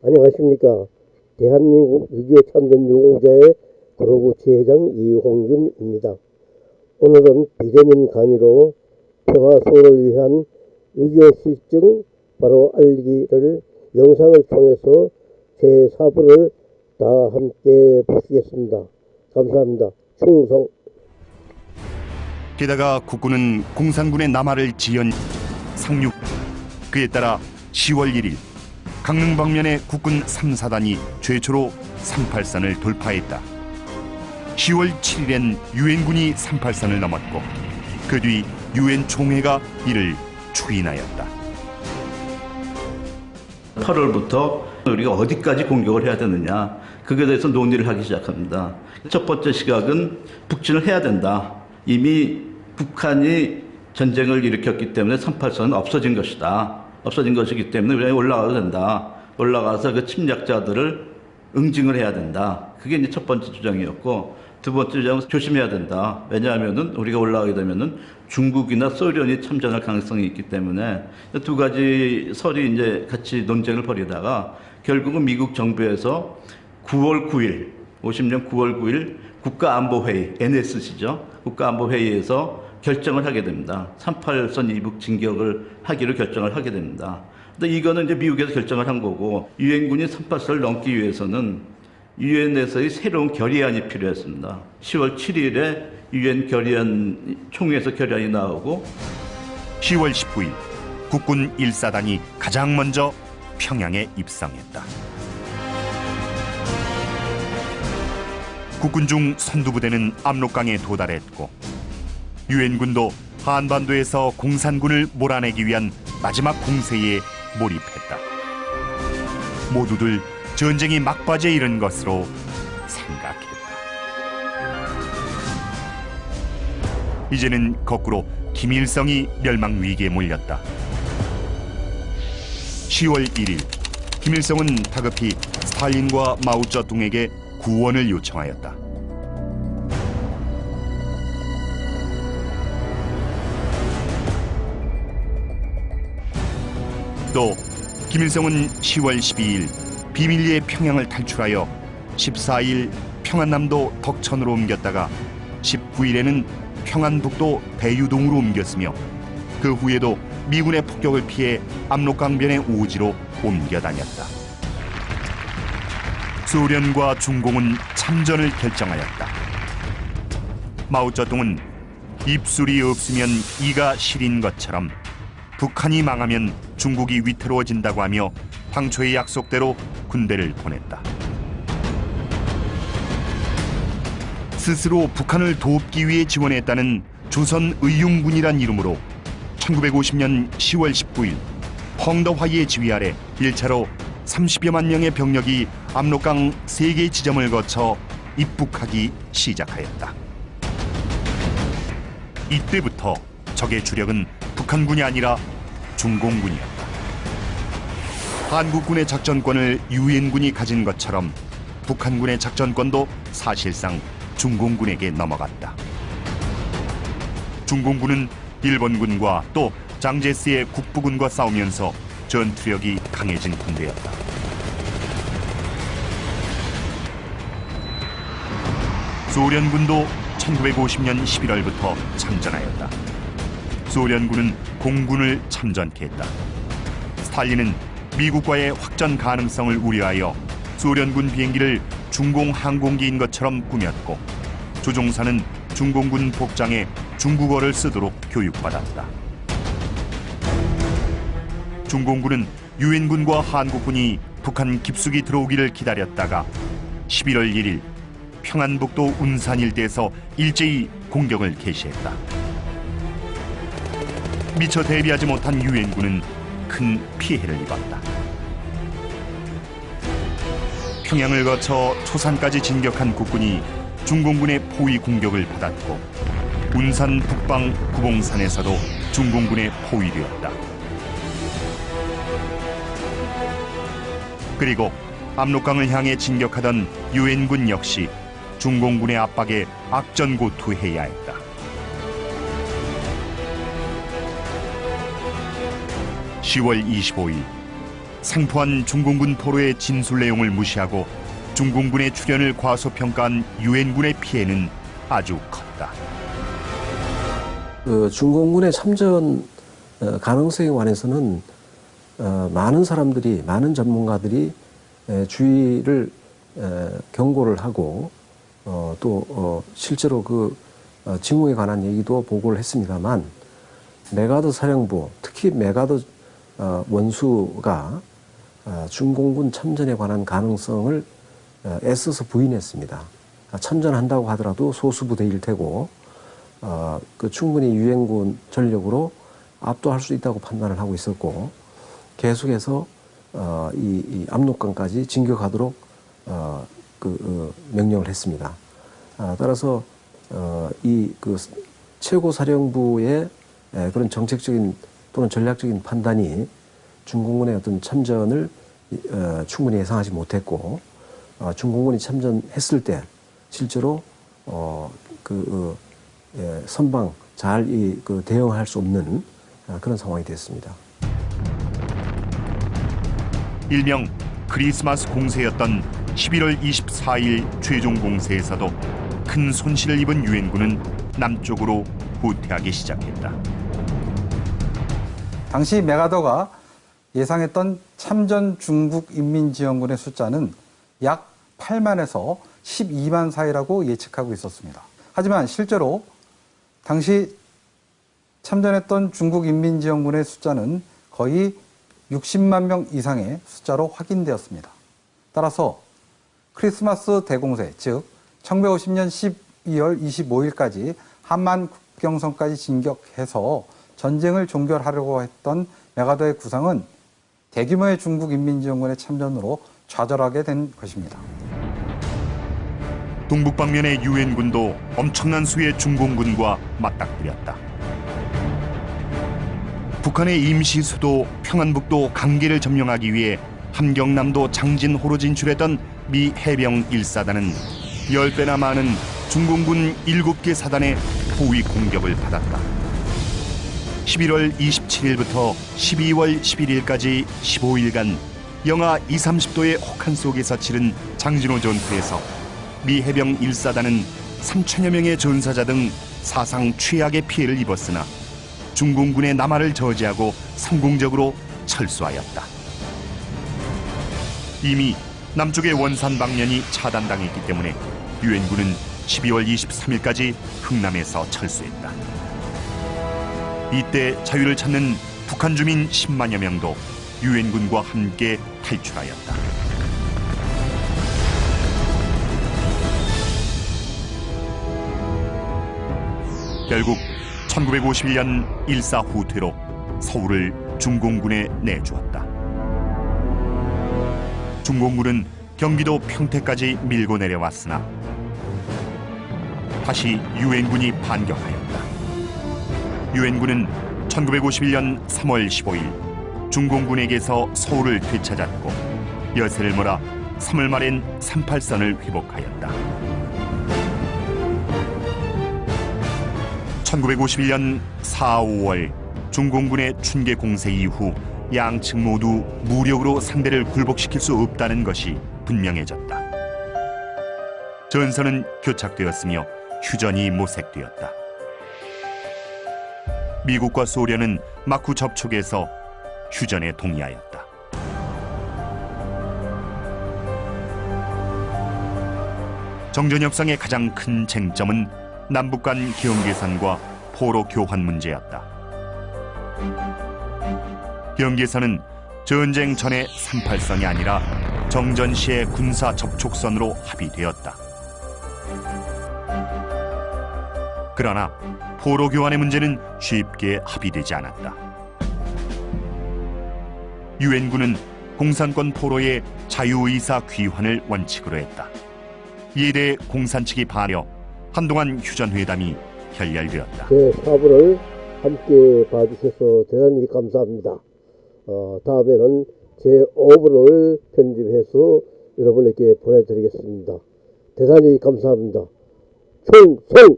안녕하십니까. 대한민국 6.25 참전 유공자의 그로구 지회장 이홍균입니다. 오늘은 비대면 강의로 평화 수호를 위한 6.25 실증 바로 알리기를 영상을 통해서 제4부를 다 함께 보시겠습니다. 감사합니다. 충성. 게다가 국군은 공산군의 남하를 지연 상륙. 그에 따라 10월 1일 강릉 방면의 국군 3사단이 최초로 38선을 돌파했다. 10월 7일엔 유엔군이 38선을 넘었고 그 뒤 유엔 총회가 이를 추인하였다. 8월부터 우리가 어디까지 공격을 해야 되느냐, 그에 대해서 논의를 하기 시작합니다. 첫 번째 시각은 북진을 해야 된다. 이미 북한이 전쟁을 일으켰기 때문에 38선은 없어진 것이다. 없어진 것이기 때문에 우리가 올라가도 된다. 올라가서 그 침략자들을 응징을 해야 된다. 그게 이제 첫 번째 주장이었고, 두 번째 주장은 조심해야 된다. 왜냐하면은 우리가 올라가게 되면은 중국이나 소련이 참전할 가능성이 있기 때문에 두 가지 설이 이제 같이 논쟁을 벌이다가 결국은 미국 정부에서 9월 9일, 50년 9월 9일 국가안보회의, NSC죠. 국가안보회의에서 결정을 하게 됩니다. 38선 이북 진격을 하기로 결정을 하게 됩니다. 근데 이거는 이제 미국에서 결정을 한 거고, 유엔군이 38선을 넘기 위해서는 유엔에서의 새로운 결의안이 필요했습니다. 10월 7일에 유엔 결의안 총회에서 결의안이 나오고 10월 19일 국군 1사단이 가장 먼저 평양에 입성했다. 국군 중 선두부대는 압록강에 도달했고 유엔군도 한반도에서 공산군을 몰아내기 위한 마지막 공세에 몰입했다. 모두들 전쟁이 막바지에 이른 것으로 생각했다. 이제는 거꾸로 김일성이 멸망 위기에 몰렸다. 10월 1일 김일성은 다급히 스탈린과 마오쩌둥에게 구원을 요청하였다. 또 김일성은 10월 12일 비밀리에 평양을 탈출하여 14일 평안남도 덕천으로 옮겼다가 19일에는 평안북도 대유동으로 옮겼으며 그 후에도 미군의 폭격을 피해 압록강변의 오지로 옮겨 다녔다. 소련과 중공은 참전을 결정하였다. 마오쩌둥은 입술이 없으면 이가 시린 것처럼 북한이 망하면 중국이 위태로워진다고 하며 당초의 약속대로 군대를 보냈다. 스스로 북한을 돕기 위해 지원했다는 조선의용군이란 이름으로 1950년 10월 19일 펑더화이의 지휘 아래 1차로 30여만 명의 병력이 압록강 3개 지점을 거쳐 입북하기 시작하였다. 이때부터 적의 주력은 북한군이 아니라 중공군이었다. 한국군의 작전권을 유엔군이 가진 것처럼 북한군의 작전권도 사실상 중공군에게 넘어갔다. 중공군은 일본군과 또 장제스의 국부군과 싸우면서 전투력이 강해진 군대였다. 소련군도 1950년 11월부터 참전하였다. 소련군은 공군을 참전케 했다. 스탈린은 미국과의 확전 가능성을 우려하여 소련군 비행기를 중공 항공기인 것처럼 꾸몄고 조종사는 중공군 복장에 중국어를 쓰도록 교육받았다. 중공군은 유엔군과 한국군이 북한 깊숙이 들어오기를 기다렸다가 11월 1일 평안북도 운산 일대에서 일제히 공격을 개시했다. 미처 대비하지 못한 유엔군은 큰 피해를 입었다. 평양을 거쳐 초산까지 진격한 국군이 중공군의 포위 공격을 받았고 운산 북방 구봉산에서도 중공군의 포위되었다. 그리고 압록강을 향해 진격하던 유엔군 역시 중공군의 압박에 악전고투해야 했다. (10월 25일) 생포한 중공군 포로의 진술 내용을 무시하고 중공군의 출현을 과소평가한 유엔군의 피해는 아주 컸다. 중공군의 참전 가능성에 관해서는 많은 사람들이, 많은 전문가들이 주의를 경고를 하고 또 실제로 그 징후에 관한 얘기도 보고를 했습니다만, 메가더 사령부, 특히 메가더 원수가 중공군 참전에 관한 가능성을 애써서 부인했습니다. 참전한다고 하더라도 소수 부대일 테고 충분히 유엔군 전력으로 압도할 수 있다고 판단을 하고 있었고, 계속해서 이 압록강까지 진격하도록 명령을 했습니다. 따라서 최고 사령부의 그런 정책적인 또는 전략적인 판단이 중공군의 어떤 참전을 충분히 예상하지 못했고, 중공군이 참전했을 때 실제로 선방 잘 대응할 수 없는 그런 상황이 됐습니다. 일명 크리스마스 공세였던 11월 24일 최종 공세에서도 큰 손실을 입은 유엔군은 남쪽으로 후퇴하기 시작했다. 당시 메가더가 예상했던 참전 중국 인민지원군의 숫자는 약 8만에서 12만 사이라고 예측하고 있었습니다. 하지만 실제로 당시 참전했던 중국 인민지원군의 숫자는 거의 60만 명 이상의 숫자로 확인되었습니다. 따라서 크리스마스 대공세, 즉 1950년 12월 25일까지 한만 국경선까지 진격해서 전쟁을 종결하려고 했던 메가더의 구상은 대규모의 중국 인민지원군의 참전으로 좌절하게 된 것입니다. 동북방면의 유엔군도 엄청난 수의 중공군과 맞닥뜨렸다. 북한의 임시 수도 평안북도 강계를 점령하기 위해 함경남도 장진호로 진출했던 미 해병 1사단은 10배나 많은 중공군 7개 사단의 포위 공격을 받았다. 11월 27일부터 12월 11일까지 15일간 영하 20, 30도의 혹한 속에서 치른 장진호 전투에서 미 해병 1사단은 3천여 명의 전사자 등 사상 최악의 피해를 입었으나 중공군의 남하를 저지하고 성공적으로 철수하였다. 이미 남쪽의 원산 방면이 차단당했기 때문에 유엔군은 12월 23일까지 흥남에서 철수했다. 이때 자유를 찾는 북한 주민 10만여 명도 유엔군과 함께 탈출하였다. 결국 1951년 일사후퇴로 서울을 중공군에 내주었다. 중공군은 경기도 평택까지 밀고 내려왔으나 다시 유엔군이 반격하였다. 유엔군은 1951년 3월 15일 중공군에게서 서울을 되찾았고 여세를 몰아 3월 말엔 38선을 회복하였다. 1951년 4, 5월 중공군의 춘계 공세 이후 양측 모두 무력으로 상대를 굴복시킬 수 없다는 것이 분명해졌다. 전선은 교착되었으며 휴전이 모색되었다. 미국과 소련은 마쿠 접촉에서 휴전에 동의하였다. 정전 협상의 가장 큰 쟁점은 남북 간 경계선과 포로 교환 문제였다. 경계선은 전쟁 전의 38선이 아니라 정전 시의 군사 접촉선으로 합의되었다. 그러나 포로 교환의 문제는 쉽게 합의되지 않았다. 유엔군은 공산권 포로의 자유의사 귀환을 원칙으로 했다. 이에 대해 공산 측이 반려 한동안 휴전회담이 결렬되었다. 제 사부를 함께 봐주셔서 대단히 감사합니다. 다음에는 제 5부를 편집해서 여러분에게 보내드리겠습니다. 대단히 감사합니다. 충성!